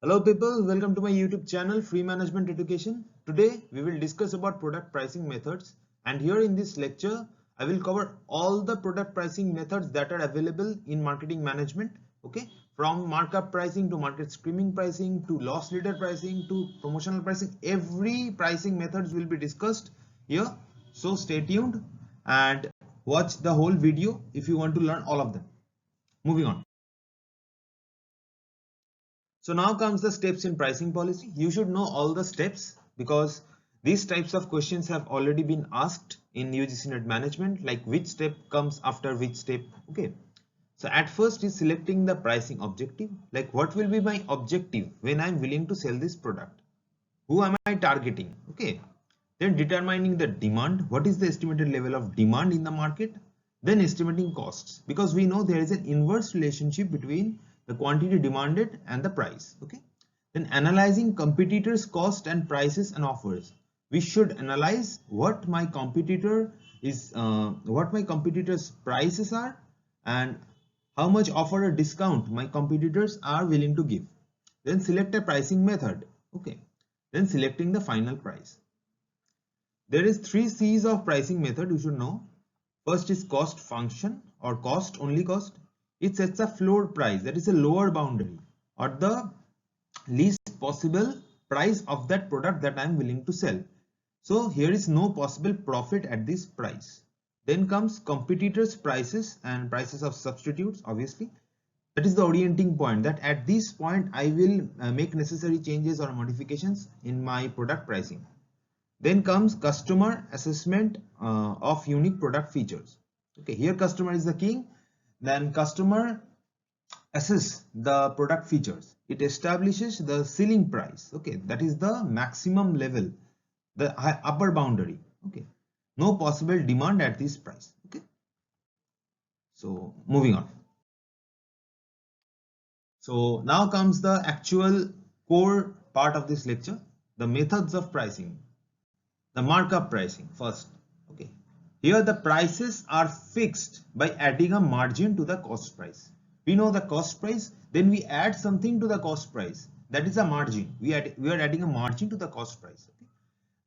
Hello people, welcome to my YouTube channel Free Management Education. Today we will discuss about product pricing methods, and here in this lecture I will cover all the product pricing methods that are available in marketing management. Okay, from markup pricing to market skimming pricing to loss leader pricing to promotional pricing, every pricing methods will be discussed here. So stay tuned and watch the whole video if you want to learn all of them. Moving on. So now comes the steps in pricing policy. You should know all the steps because these types of questions have already been asked in UGC NET Management, like which step comes after which step. Okay. So at first is selecting the pricing objective, like what will be my objective when I'm willing to sell this product? Who am I targeting? Okay. Then determining the demand, what is the estimated level of demand in the market? Then estimating costs, because we know there is an inverse relationship between the quantity demanded and the price. Okay. Then analyzing competitors' cost and prices and offers. We should analyze what my competitor is, what my competitors' prices are, and how much offer or discount my competitors are willing to give. Then select a pricing method. Okay. Then selecting the final price. There is 3 C's of pricing method you should know. First is cost function or cost, only cost. It sets a floor price, that is a lower boundary or the least possible price of that product that I am willing to sell. So here is no possible profit at this price. Then comes competitors' prices and prices of substitutes, obviously. That is the orienting point, that at this point I will make necessary changes or modifications in my product pricing. Then comes customer assessment of unique product features. Okay, here customer is the king. Then customer assess the product features. It establishes the ceiling price. Okay, that is the maximum level, the upper boundary. Okay, no possible demand at this price. Okay, so moving on. So now comes the actual core part of this lecture, the methods of pricing. The markup pricing first. Okay, here the prices are fixed by adding a margin to the cost price. We know the cost price, then we add something to the cost price, that is a margin. We are adding a margin to the cost price. Okay?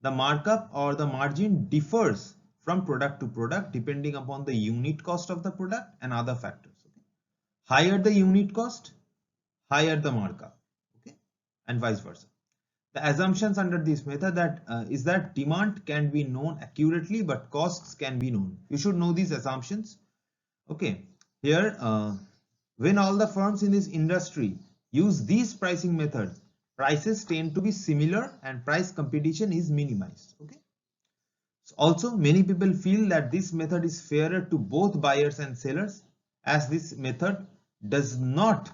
The markup or the margin differs from product to product depending upon the unit cost of the product and other factors. Okay? Higher the unit cost, higher the markup. Okay, and vice versa. The assumptions under this method is that demand can be known accurately, but costs can be known. You should know these assumptions. Okay, here when all the firms in this industry use these pricing methods, prices tend to be similar and price competition is minimized. Okay. So also, many people feel that this method is fairer to both buyers and sellers, as this method does not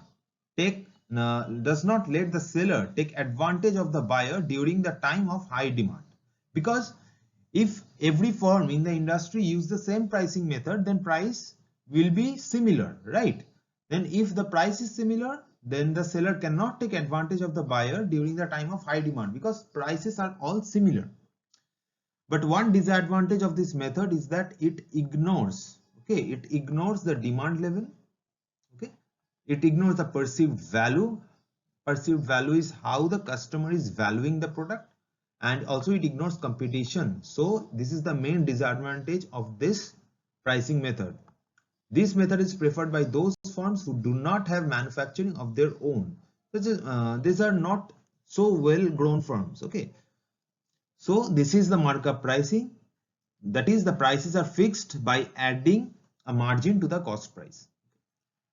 let the seller take advantage of the buyer during the time of high demand. Because if every firm in the industry use the same pricing method, then price will be similar, right? Then if the price is similar, then the seller cannot take advantage of the buyer during the time of high demand because prices are all similar. But one disadvantage of this method is that it ignores the demand level. Okay, it ignores the perceived value. Perceived value is how the customer is valuing the product, and also it ignores competition. So this is the main disadvantage of this pricing method. This method is preferred by those firms who do not have manufacturing of their own. These are not so well grown firms. Okay, so this is the markup pricing, that is the prices are fixed by adding a margin to the cost price.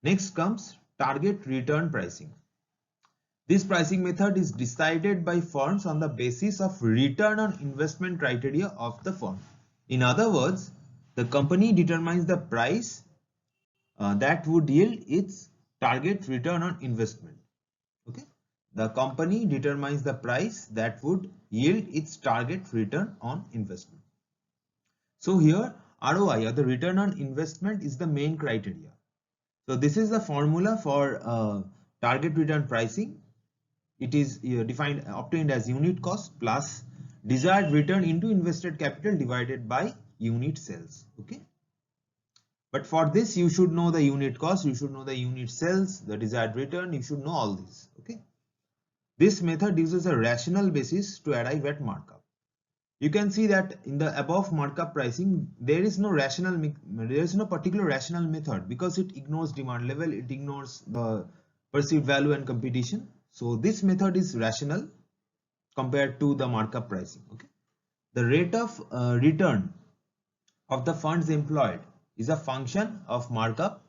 Next comes target return pricing. This pricing method is decided by firms on the basis of return on investment criteria of the firm. In other words, the company determines the price that would yield its target return on investment. Okay, the company determines the price that would yield its target return on investment. So here ROI, or the return on investment, is the main criteria. So this is the formula for target return pricing. It is obtained as unit cost plus desired return into invested capital divided by unit sales. Okay, but for this you should know the unit cost, you should know the unit sales, the desired return, you should know all this. Okay, This method uses a rational basis to arrive at markup. You can see that in the above markup pricing, there is no particular rational method because it ignores demand level, it ignores the perceived value and competition. So this method is rational compared to the markup pricing. Okay, the rate of return of the funds employed is a function of markup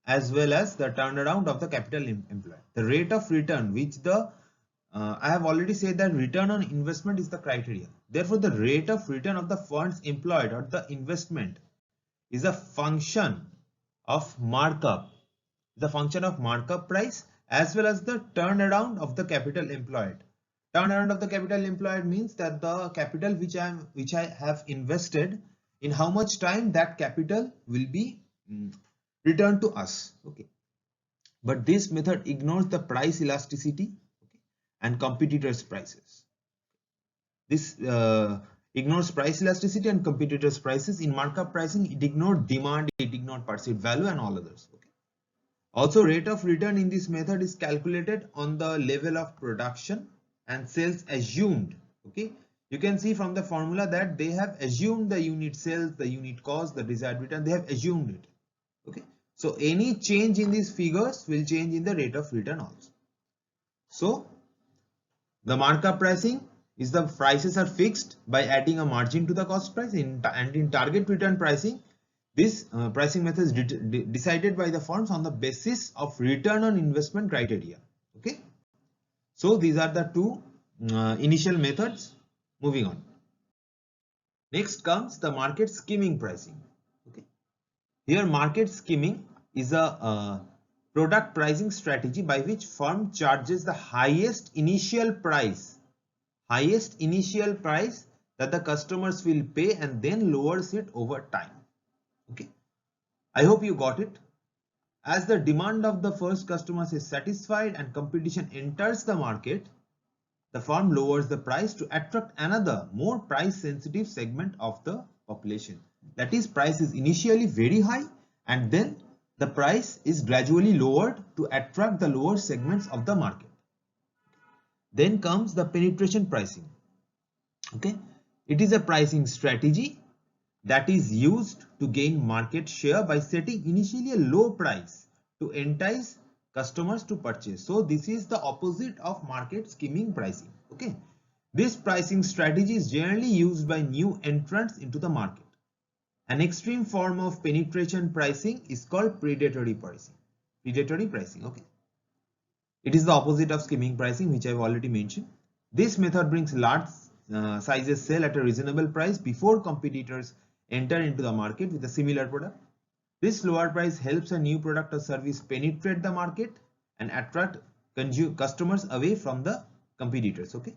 as well as the turnaround of the capital employed. The rate of return, which I have already said that return on investment is the criteria. Therefore, the rate of return of the funds employed or the investment is a function of markup. The function of markup price as well as the turnaround of the capital employed. Turnaround of the capital employed means that the capital which I have invested, in how much time that capital will be returned to us. Okay, but this method ignores the price elasticity and competitors' prices. This ignores price elasticity and competitors' prices. In markup pricing, it ignored demand, it ignored perceived value and all others. Okay. Also, rate of return in this method is calculated on the level of production and sales assumed. Okay, you can see from the formula that they have assumed the unit sales, the unit cost, the desired return, they have assumed it. Okay, so any change in these figures will change in the rate of return also. So the markup pricing is the prices are fixed by adding a margin to the cost price, and in target return pricing, this pricing method is decided by the firms on the basis of return on investment criteria. Okay, so these are the two initial methods. Moving on. Next comes the market skimming pricing. Okay, here market skimming is a product pricing strategy by which firm charges the highest initial price that the customers will pay and then lowers it over time. Okay, I hope you got it. As the demand of the first customers is satisfied and competition enters the market, the firm lowers the price to attract another more price sensitive segment of the population. That is, price is initially very high and then the price is gradually lowered to attract the lower segments of the market. Then comes the penetration pricing. Okay, it is a pricing strategy that is used to gain market share by setting initially a low price to entice customers to purchase. So this is the opposite of market skimming pricing. Okay, this pricing strategy is generally used by new entrants into the market. An extreme form of penetration pricing is called predatory pricing. Okay, it is the opposite of skimming pricing, which I have already mentioned. This method brings large sizes sell at a reasonable price before competitors enter into the market with a similar product. This lower price helps a new product or service penetrate the market and attract customers away from the competitors. Okay,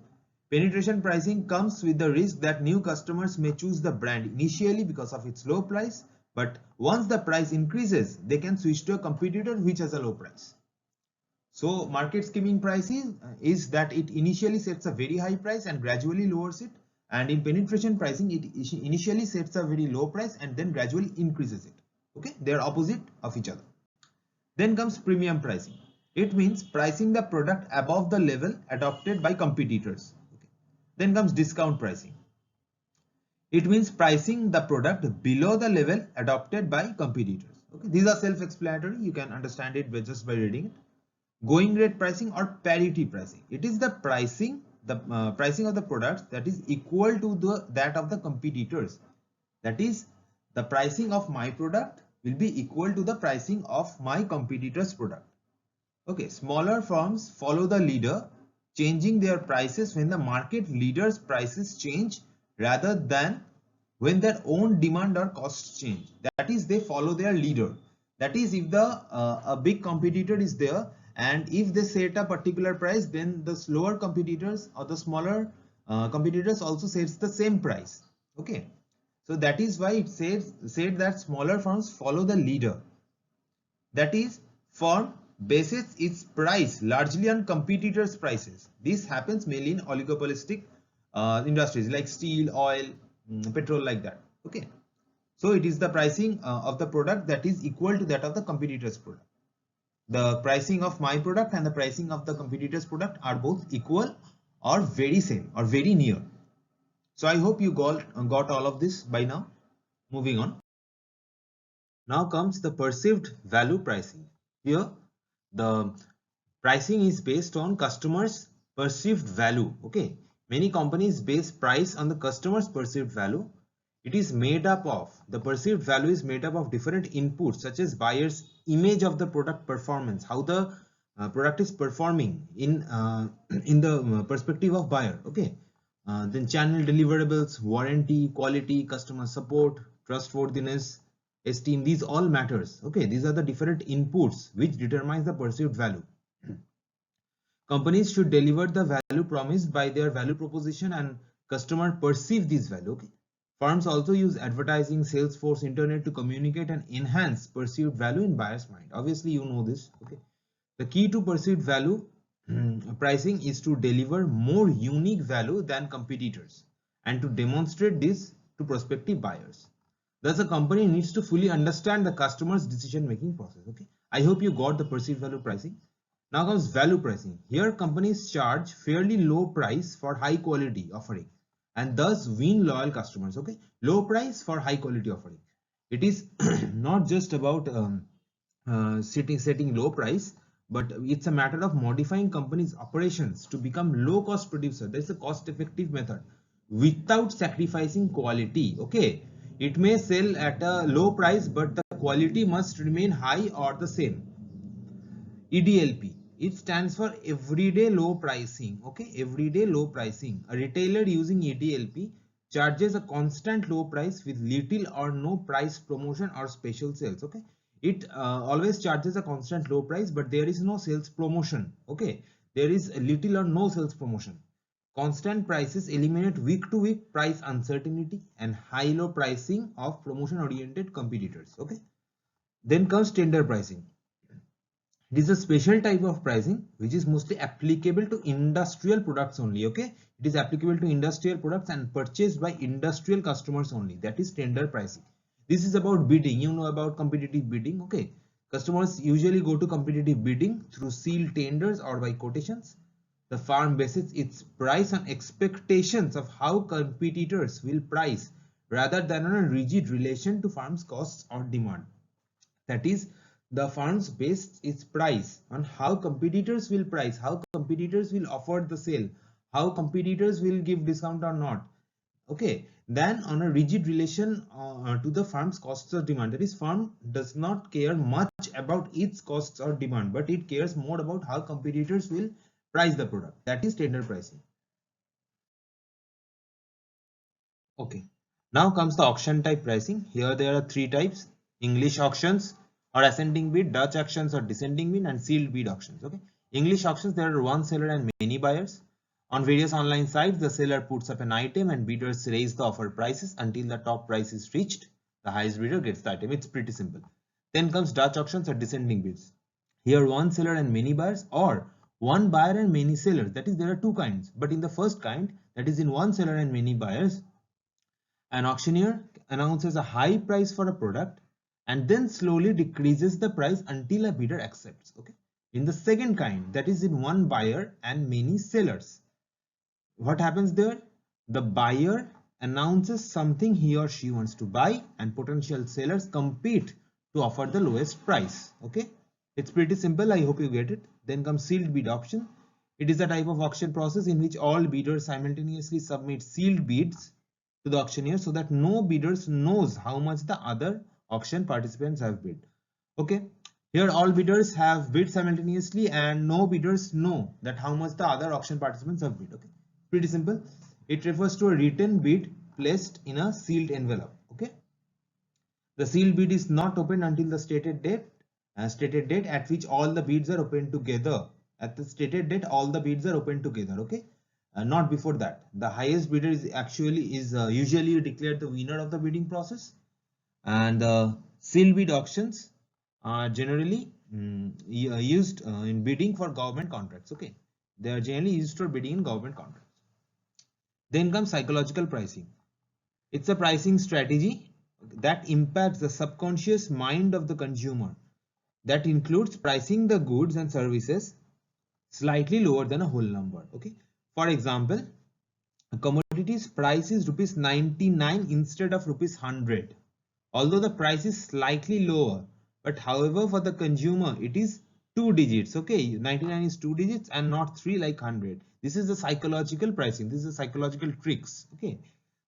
penetration pricing comes with the risk that new customers may choose the brand initially because of its low price, but once the price increases, they can switch to a competitor which has a low price. So market skimming pricing is that it initially sets a very high price and gradually lowers it, and in penetration pricing it initially sets a very low price and then gradually increases it. Okay, they are opposite of each other. Then comes premium pricing. It means pricing the product above the level adopted by competitors. Okay. Then comes discount pricing. It means pricing the product below the level adopted by competitors. Okay, these are self-explanatory. You can understand it just by reading it. Going rate pricing or parity pricing. It is the pricing of the products that is equal to that of the competitors. That is, the pricing of my product will be equal to the pricing of my competitor's product. Okay, smaller firms follow the leader, changing their prices when the market leader's prices change rather than when their own demand or costs change. That is, they follow their leader. That is, if a big competitor is there and if they set a particular price, then the slower competitors or the smaller competitors also sets the same price. Okay, so that is why it said that smaller firms follow the leader. That is, firm bases its price largely on competitors' prices. This happens mainly in oligopolistic industries like steel, oil, petrol, like that. Okay, so it is the pricing of the product that is equal to that of the competitors' product. the pricing of my product and the pricing of the competitor's product are both equal or very same or very near. So I hope you got all of this by now. Moving on. Now comes the perceived value pricing. Here the pricing is based on customers' perceived value. Okay, many companies base price on the customer's perceived value. It is made up of, the perceived value is made up of different inputs such as buyer's image of the product performance, how the product is performing in in the perspective of buyer. Okay, then channel deliverables, warranty, quality, customer support, trustworthiness, esteem, these all matters. Okay, these are the different inputs which determines the perceived value. Companies should deliver the value promised by their value proposition and customer perceive this value. Okay, firms also use advertising, sales force, internet to communicate and enhance perceived value in buyer's mind. Obviously you know this. Okay, the key to perceived value pricing is to deliver more unique value than competitors and to demonstrate this to prospective buyers. Thus, a company needs to fully understand the customer's decision making process. Okay, I hope you got the perceived value pricing. Now comes value pricing. Here companies charge fairly low price for high quality offering and thus win loyal customers. Okay, low price for high quality offering. It is not just about setting low price, but it's a matter of modifying companies' operations to become low cost producer. That's a cost effective method without sacrificing quality. Okay, it may sell at a low price, but the quality must remain high or the same. EDLP, it stands for everyday low pricing. Okay, everyday low pricing. A retailer using EDLP charges a constant low price with little or no price promotion or special sales. Okay, it always charges a constant low price, but there is no sales promotion. Okay, there is little or no sales promotion. Constant prices eliminate week to week price uncertainty and high low pricing of promotion oriented competitors. Okay, then comes tender pricing. It is a special type of pricing which is mostly applicable to industrial products only. Okay, it is applicable to industrial products and purchased by industrial customers only. That is tender pricing. This is about bidding. You know about competitive bidding. Okay, customers usually go to competitive bidding through sealed tenders or by quotations. The firm bases its price on expectations of how competitors will price rather than on a rigid relation to firm's costs or demand. That is, the firms base its price on how competitors will price, how competitors will offer the sale, how competitors will give discount or not. Okay, then on a rigid relation to the firm's costs or demand. That is, firm does not care much about its costs or demand, but it cares more about how competitors will price the product. That is tender pricing. Okay, now comes the auction type pricing. Here there are three types: English auctions or ascending bid, Dutch auctions or descending bid, and sealed bid auctions. Okay, English auctions, there are one seller and many buyers. On various online sites, the seller puts up an item and bidders raise the offer prices until the top price is reached. The highest bidder gets the item. It's pretty simple. Then comes Dutch auctions or descending bids. Here one seller and many buyers, or one buyer and many sellers. That is, there are two kinds. But in the first kind, that is in one seller and many buyers, an auctioneer announces a high price for a product and then slowly decreases the price until a bidder accepts. Okay. In the second kind, that is in one buyer and many sellers, what happens there? The buyer announces something he or she wants to buy and potential sellers compete to offer the lowest price. Okay, it's pretty simple. I hope you get it. Then comes sealed bid auction. It is a type of auction process in which all bidders simultaneously submit sealed bids to the auctioneer so that no bidders knows how much the other auction participants have bid. Okay, here all bidders have bid simultaneously and no bidders know that how much the other auction participants have bid. Okay, pretty simple. It refers to a written bid placed in a sealed envelope. Okay, the sealed bid is not opened until the stated date at which all the bids are opened together. At the stated date, all the bids are opened together. Okay, not before that. The highest bidder is usually declared the winner of the bidding process. And sealed bid auctions are generally used in bidding for government contracts. Okay, they are generally used for bidding in government contracts. Then comes psychological pricing. It's a pricing strategy that impacts the subconscious mind of the consumer. that includes pricing the goods and services slightly lower than a whole number. Okay, for example, a commodity's price is rupees 99 instead of rupees 100, although the price is slightly lower, but however for the consumer it is 2 digits. Okay, 99 is 2 digits and not 3 like 100. This is the psychological pricing, this is the psychological tricks. Okay,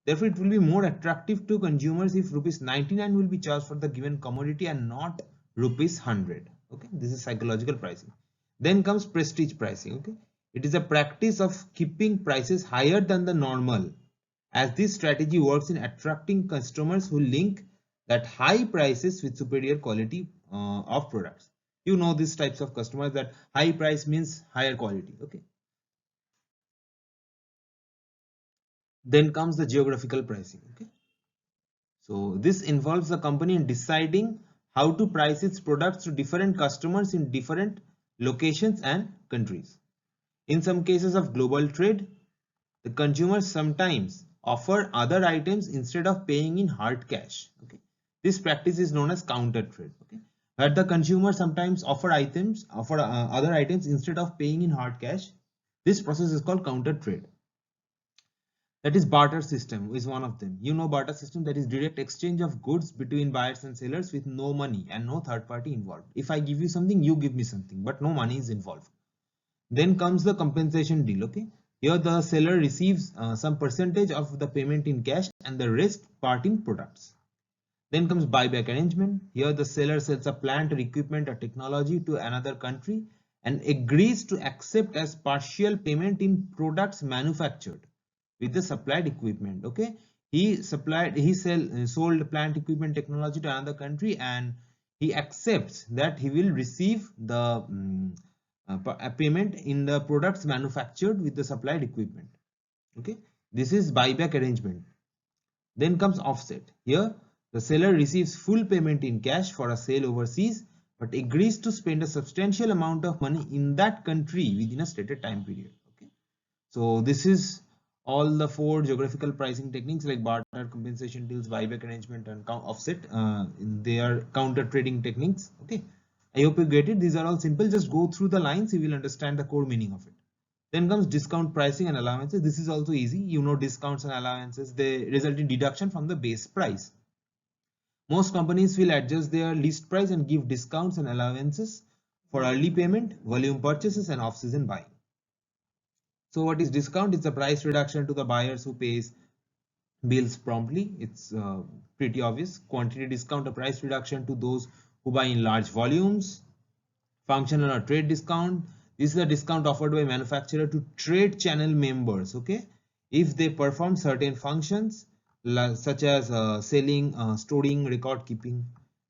therefore it will be more attractive to consumers if rupees 99 will be charged for the given commodity and not rupees 100. Okay, this is psychological pricing. Then comes prestige pricing. Okay, it is a practice of keeping prices higher than the normal, as this strategy works in attracting customers who link that high prices with superior quality of products. You know these types of customers, that high price means higher quality. Okay, then comes the geographical pricing. Okay, so this involves the company in deciding how to price its products to different customers in different locations and countries. In some cases of global trade, the consumers sometimes offer other items instead of paying in hard cash. Okay, this practice is known as counter trade. Okay, where the consumer sometimes offer other items instead of paying in hard cash. This process is called counter trade. That is barter system is one of them. You know barter system, that is direct exchange of goods between buyers and sellers with no money and no third party involved. If I give you something, you give me something, but no money is involved. Then comes the compensation deal. Okay, here the seller receives some percentage of the payment in cash and the rest part in products. Then comes buyback arrangement. Here the seller sells a plant or equipment or technology to another country and agrees to accept as partial payment in products manufactured with the supplied equipment. Okay, he sold plant, equipment, technology to another country, and he accepts that he will receive the payment in the products manufactured with the supplied equipment. Okay, this is buyback arrangement. Then comes offset. Here the seller receives full payment in cash for a sale overseas, but agrees to spend a substantial amount of money in that country within a stated time period. Okay, so this is all the 4 geographical pricing techniques like barter, compensation deals, buyback arrangement, and offset. They are counter trading techniques. Okay, I hope you get it. These are all simple. Just go through the lines, you will understand the core meaning of it. Then comes discount pricing and allowances. This is also easy. You know discounts and allowances, they result in deduction from the base price. Most companies will adjust their list price and give discounts and allowances for early payment, volume purchases, and off-season buying. So what is discount? It's a price reduction to the buyers who pays bills promptly. It's pretty obvious. Quantity discount, a price reduction to those who buy in large volumes. Functional or trade discount. This is a discount offered by manufacturer to trade channel members. Okay, if they perform certain functions such as selling, storing, record keeping.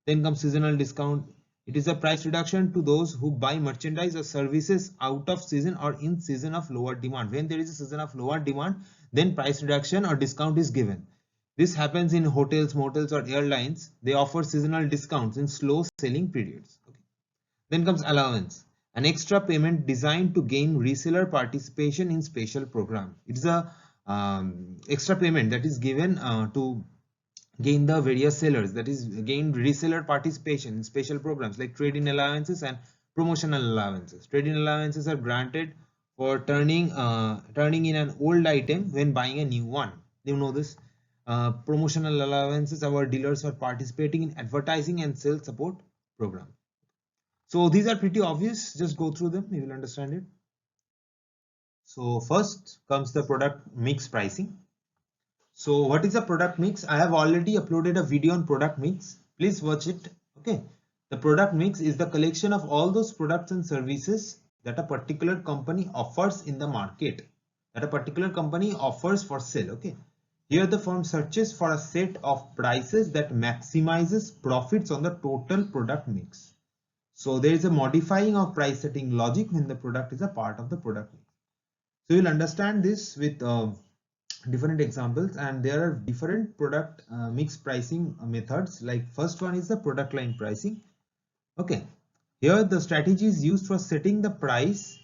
Then comes seasonal discount. It is a price reduction to those who buy merchandise or services out of season or in season of lower demand. When there is a season of lower demand, then price reduction or discount is given. This happens in hotels, motels, or airlines. They offer seasonal discounts in slow selling periods. Okay. Then comes allowance, an extra payment designed to gain reseller participation in special program. It is a extra payment that is given to gain the various sellers, that is gain reseller participation in special programs like trade-in allowances and promotional allowances. Trade-in allowances are granted for turning in an old item when buying a new one. You know this. Promotional allowances, our dealers are participating in advertising and sales support program. So these are pretty obvious. Just go through them, you will understand it. So first comes the product mix pricing. So what is a product mix? I have already uploaded a video on product mix. Please watch it. Okay. The product mix is the collection of all those products and services that a particular company offers in the market, that a particular company offers for sale. Okay. Here the firm searches for a set of prices that maximizes profits on the total product mix. So there is a modifying of price setting logic when the product is a part of the product mix. So you'll understand this with different examples, and there are different product mix pricing methods. Like first one is the product line pricing. Okay, here the strategy is used for setting the price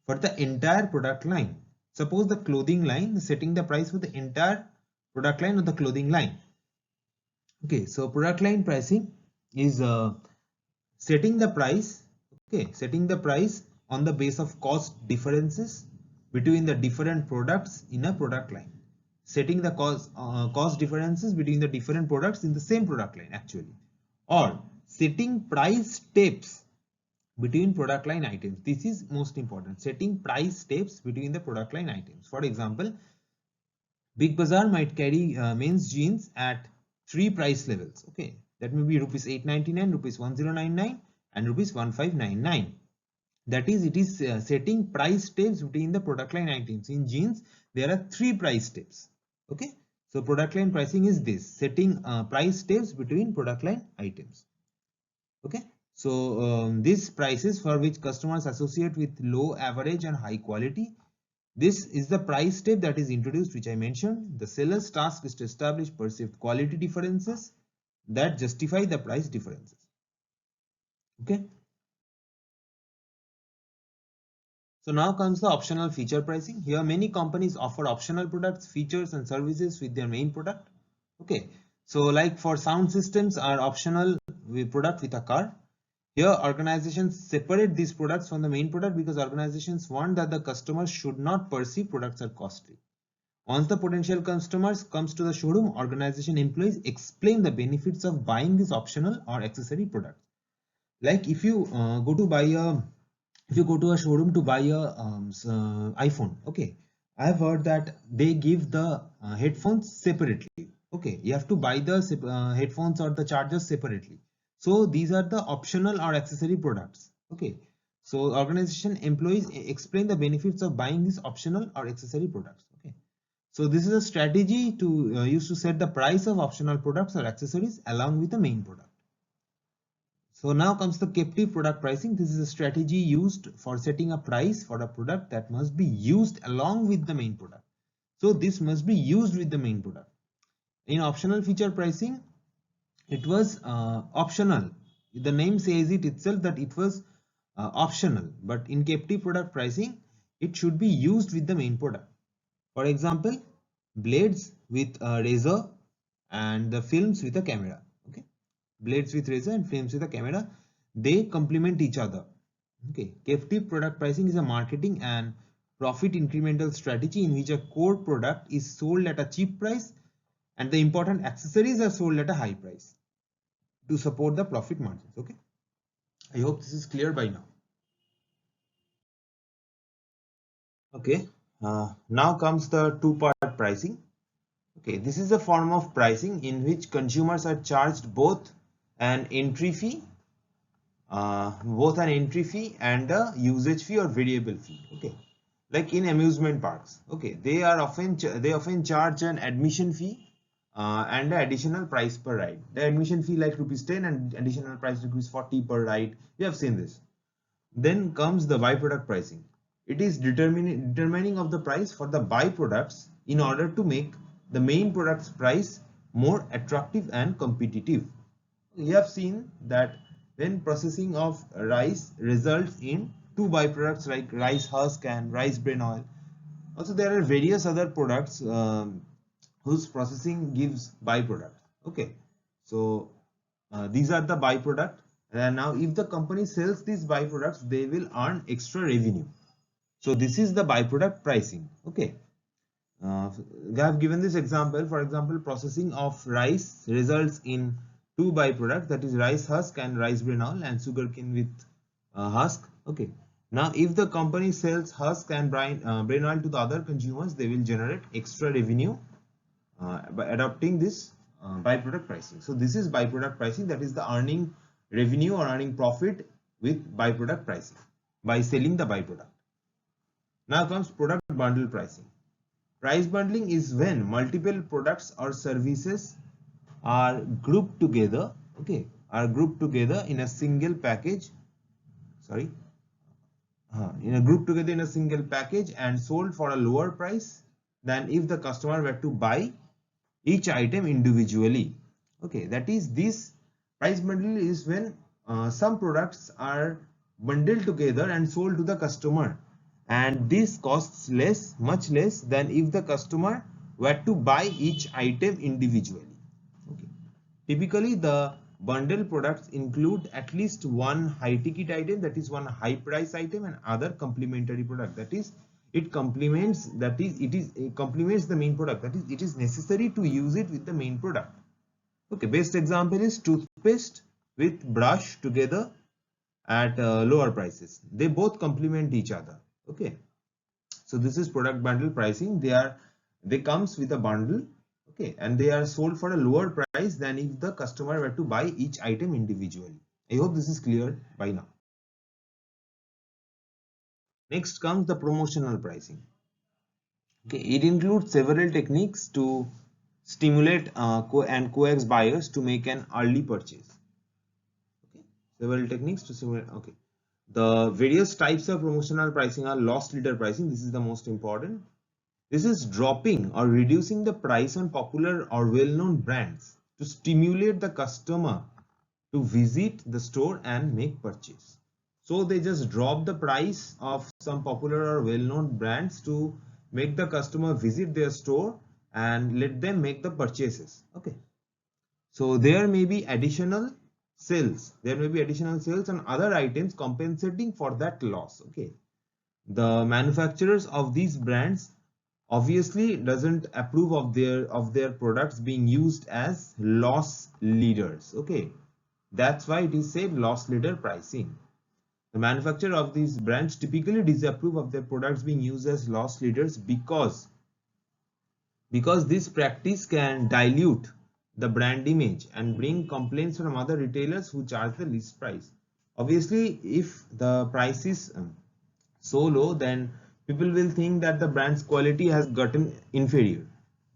for the entire product line. Suppose the clothing line is setting the price for the entire product line of the clothing line. Okay, so product line pricing is setting the price, okay, setting the price on the base of cost differences between the different products in a product line. Setting the cost differences between the different products in the same product line actually, or setting price steps between product line items. This is most important, setting price steps between the product line items. For example, Big Bazaar might carry men's jeans at 3 price levels. Okay, that may be rupees 899, rupees 1099, and rupees 1599. That is, it is setting price steps between the product line items. In jeans, there are 3 price steps. Okay, so product line pricing is this, setting price steps between product line items. Okay, so these prices for which customers associate with low, average, and high quality. This is the price step that is introduced, which I mentioned. The seller's task is to establish perceived quality differences that justify the price differences. Okay. So now comes the optional feature pricing. Here many companies offer optional products, features, and services with their main product. Okay. So like for sound systems are optional product with a car. Here organizations separate these products from the main product because organizations want that the customers should not perceive products are costly. Once the potential customers comes to the showroom, organization employees explain the benefits of buying this optional or accessory product. Like if you go to a showroom to buy a iPhone, okay, I have heard that they give the headphones separately. Okay, you have to buy the headphones or the chargers separately. So these are the optional or accessory products. Okay, so organization employees explain the benefits of buying these optional or accessory products. Okay, so this is a strategy to use to set the price of optional products or accessories along with the main product. So now comes the captive product pricing. This is a strategy used for setting a price for a product that must be used along with the main product. So this must be used with the main product. In optional feature pricing, it was optional. The name says it itself that it was optional, but in captive product pricing, it should be used with the main product. For example, blades with a razor and the films with a camera. Okay, blades with razor and films with a camera, they complement each other. Okay, captive product pricing is a marketing and profit incremental strategy in which a core product is sold at a cheap price and the important accessories are sold at a high price to support the profit margins. Okay, I hope this is clear by now. Okay, now comes the two-part pricing. Okay, this is a form of pricing in which consumers are charged both an entry fee and a usage fee or variable fee. Okay, like in amusement parks. Okay, they often charge an admission fee and an additional price per ride. The admission fee like rupees 10 and additional price rupees 40 per ride. You have seen this. Then comes the byproduct pricing. It is determining of the price for the byproducts in order to make the main product's price more attractive and competitive. You have seen that when processing of rice results in two byproducts like rice husk and rice bran oil. Also, there are various other products whose processing gives byproduct. Okay, so these are the byproduct. And now if the company sells these byproducts, they will earn extra revenue. So this is the byproduct pricing. Okay, I have given this example. For example, processing of rice results in two byproducts, that is rice husk and rice bran oil and sugarcane with husk. Okay, now if the company sells husk and bran oil to the other consumers, they will generate extra revenue by adopting this byproduct pricing. So this is byproduct pricing, that is the earning revenue or earning profit with byproduct pricing by selling the byproduct. Now comes product bundle pricing. Price bundling is when multiple products or services are grouped together, okay, in a single package, in a single package and sold for a lower price than if the customer were to buy each item individually. Okay, that is, this price bundle is when some products are bundled together and sold to the customer, and this costs much less than if the customer were to buy each item individually. Okay, typically the bundle products include at least one high ticket item, that is one high price item, and other complementary product, that is it complements it complements the main product, that is it is necessary to use it with the main product. Okay, best example is toothpaste with brush together at lower prices. They both complement each other. Okay, so this is product bundle pricing. They comes with a bundle. Okay, and they are sold for a lower price than if the customer were to buy each item individually. I hope this is clear by now. Next comes the promotional pricing. Okay, it includes several techniques to stimulate and coax buyers to make an early purchase. Okay, several techniques to stimulate. Okay, the various types of promotional pricing are loss leader pricing. This is the most important. This is dropping or reducing the price on popular or well-known brands to stimulate the customer to visit the store and make purchase. So they just drop the price of some popular or well-known brands to make the customer visit their store and let them make the purchases. Okay. So there may be additional sales. There may be additional sales on other items compensating for that loss. Okay. The manufacturers of these brands obviously doesn't approve of their products being used as loss leaders. Okay, that's why it is said loss leader pricing. The manufacturer of these brands typically disapprove of their products being used as loss leaders because this practice can dilute the brand image and bring complaints from other retailers who charge the least price. Obviously, if the price is so low, then people will think that the brand's quality has gotten inferior.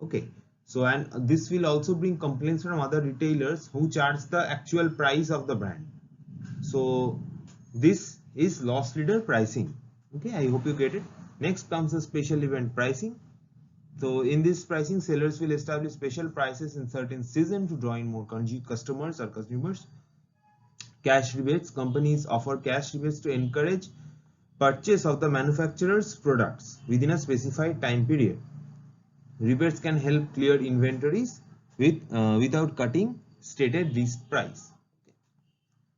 Okay, so and this will also bring complaints from other retailers who charge the actual price of the brand. So this is loss leader pricing. Okay, I hope you get it. Next comes the special event pricing. So in this pricing, sellers will establish special prices in certain season to draw in more customers or consumers. Cash rebates. Companies offer cash rebates to encourage purchase of the manufacturer's products within a specified time period. Rebates can help clear inventories without cutting stated list price. Okay.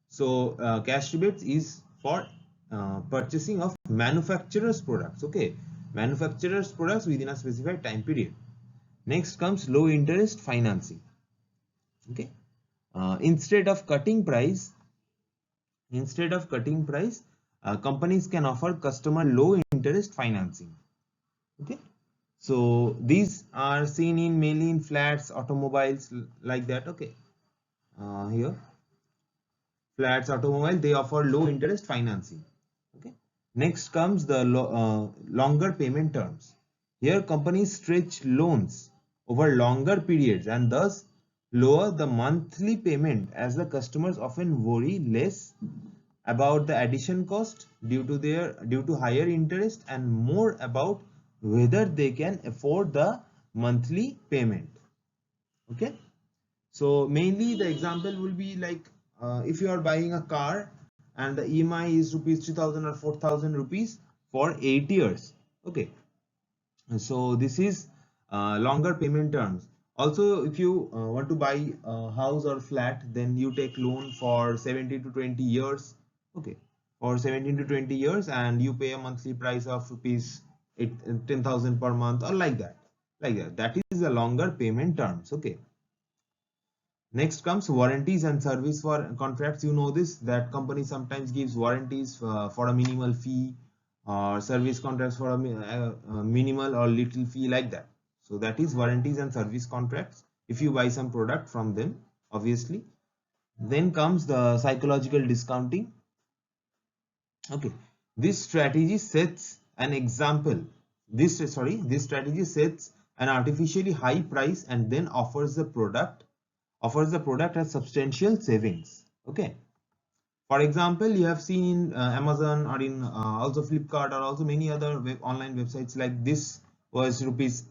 So cash rebates is for purchasing of manufacturer's products. Okay, manufacturer's products within a specified time period. Next comes low interest financing. Okay, instead of cutting price, companies can offer customer low interest financing. Okay, so these are seen in mainly in flats, automobiles, like that. Okay, here flats, automobile, they offer low interest financing. Okay, next comes the longer payment terms. Here companies stretch loans over longer periods and thus lower the monthly payment, as the customers often worry less about the addition cost due to higher interest and more about whether they can afford the monthly payment. Okay, so mainly the example will be like if you are buying a car and the EMI is rupees 3000 or 4000 rupees for 8 years. Okay, so this is longer payment terms. Also, if you want to buy a house or flat, then you take loan for 17 to 20 years. Okay, for 17 to 20 years, and you pay a monthly price of rupees 10,000 per month, or like that. That is a longer payment terms. Okay. Next comes warranties and service for contracts. You know this, that company sometimes gives warranties for a minimal fee, or service contracts for a minimal or little fee, like that. So that is warranties and service contracts if you buy some product from them, obviously. Then comes the psychological discounting. Okay, this strategy sets an example. This strategy sets an artificially high price and then offers the product at substantial savings. Okay, for example, you have seen in Amazon or in also Flipkart or also many other online websites, like this was rupees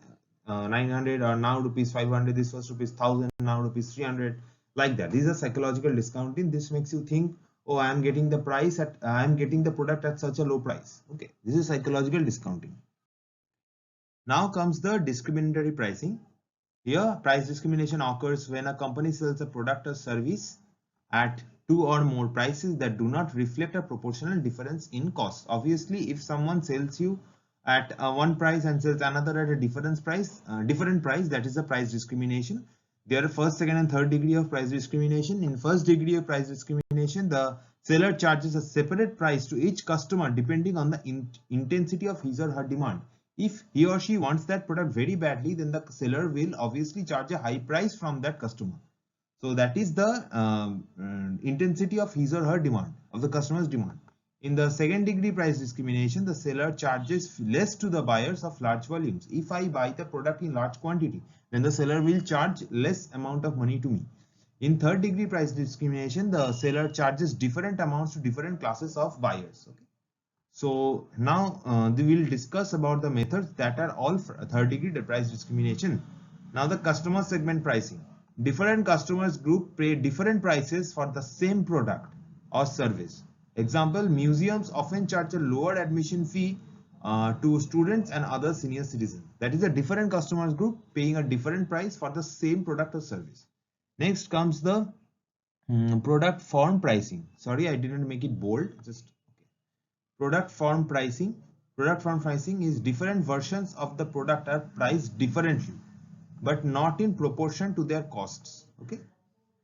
900 or now rupees 500, this was rupees 1000, now rupees 300, like that. These are psychological discounting. This makes you think, oh, I am getting the product at such a low price. Okay, this is psychological discounting. Now comes the discriminatory pricing. Here, price discrimination occurs when a company sells a product or service at two or more prices that do not reflect a proportional difference in cost. Obviously, if someone sells you at one price and sells another at a different price, that is a price discrimination. There are first, second, and third degree of price discrimination. In first degree of price discrimination, the seller charges a separate price to each customer depending on the intensity of his or her demand. If he or she wants that product very badly, then the seller will obviously charge a high price from that customer. So that is the intensity of his or her demand, of the customer's demand. In the second degree price discrimination, the seller charges less to the buyers of large volumes. If I buy the product in large quantity, then the seller will charge less amount of money to me. In third degree price discrimination, the seller charges different amounts to different classes of buyers. Okay. So now we will discuss about the methods that are all third degree price discrimination. Now the customer segment pricing. Different customers group pay different prices for the same product or service. Example, museums often charge a lower admission fee to students and other senior citizens. That is a different customers group paying a different price for the same product or service. Next comes the product form pricing. Sorry, I didn't make it bold. Just okay. Product form pricing. Product form pricing is different versions of the product are priced differently, but not in proportion to their costs. Okay,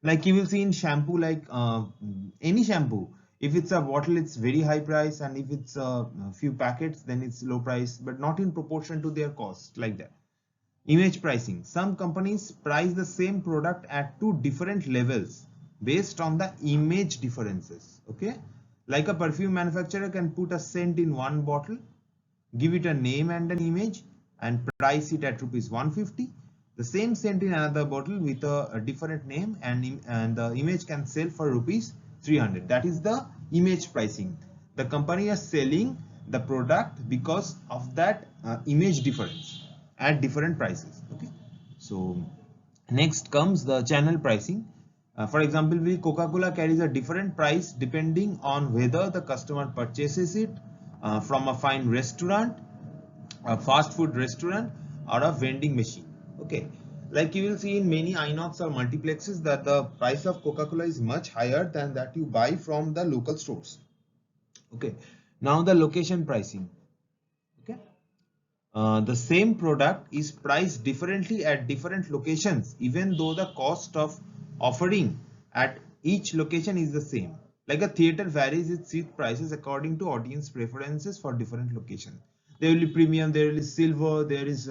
like you will see in shampoo, like any shampoo, if it's a bottle it's very high price, and if it's a few packets then it's low price, but not in proportion to their cost, like that. Image pricing. Some companies price the same product at two different levels based on the image differences. Okay, like a perfume manufacturer can put a scent in one bottle, give it a name and an image, and price it at ₹150. The same scent in another bottle with a different name and the image can sell for ₹300. That is the image pricing. The company is selling the product because of that image difference at different prices. Okay. So next comes the channel pricing. For example, Coca-Cola carries a different price depending on whether the customer purchases it from a fine restaurant, a fast food restaurant, or a vending machine. Okay, like you will see in many Inox or multiplexes that the price of Coca-Cola is much higher than that you buy from the local stores. Okay, now the location pricing. Okay, the same product is priced differently at different locations, even though the cost of offering at each location is the same. Like a theater varies its seat prices according to audience preferences for different locations. There will be premium, there will be silver, there is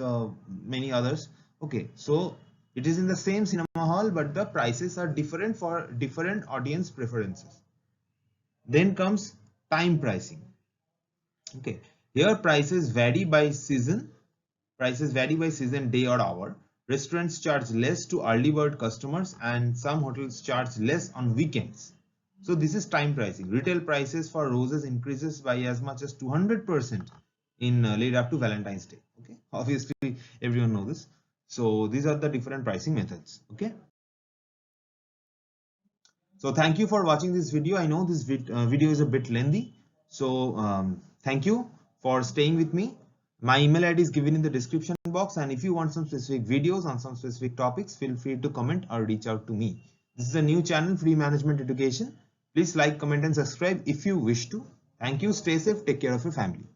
many others. Okay, so it is in the same cinema hall, but the prices are different for different audience preferences. Then comes time pricing. Okay, here prices vary by season. Day or hour. Restaurants charge less to early bird customers, and some hotels charge less on weekends. So this is time pricing. Retail prices for roses increases by as much as 200% in lead up to Valentine's Day. Okay, obviously everyone knows this. So these are the different pricing methods. Okay, so thank you for watching this video. I know this video is a bit lengthy, so thank you for staying with me. My email ID is given in the description box, and if you want some specific videos on some specific topics, feel free to comment or reach out to me. This is a new channel, Free Management Education. Please like, comment and subscribe if you wish to. Thank you. Stay safe. Take care of your family.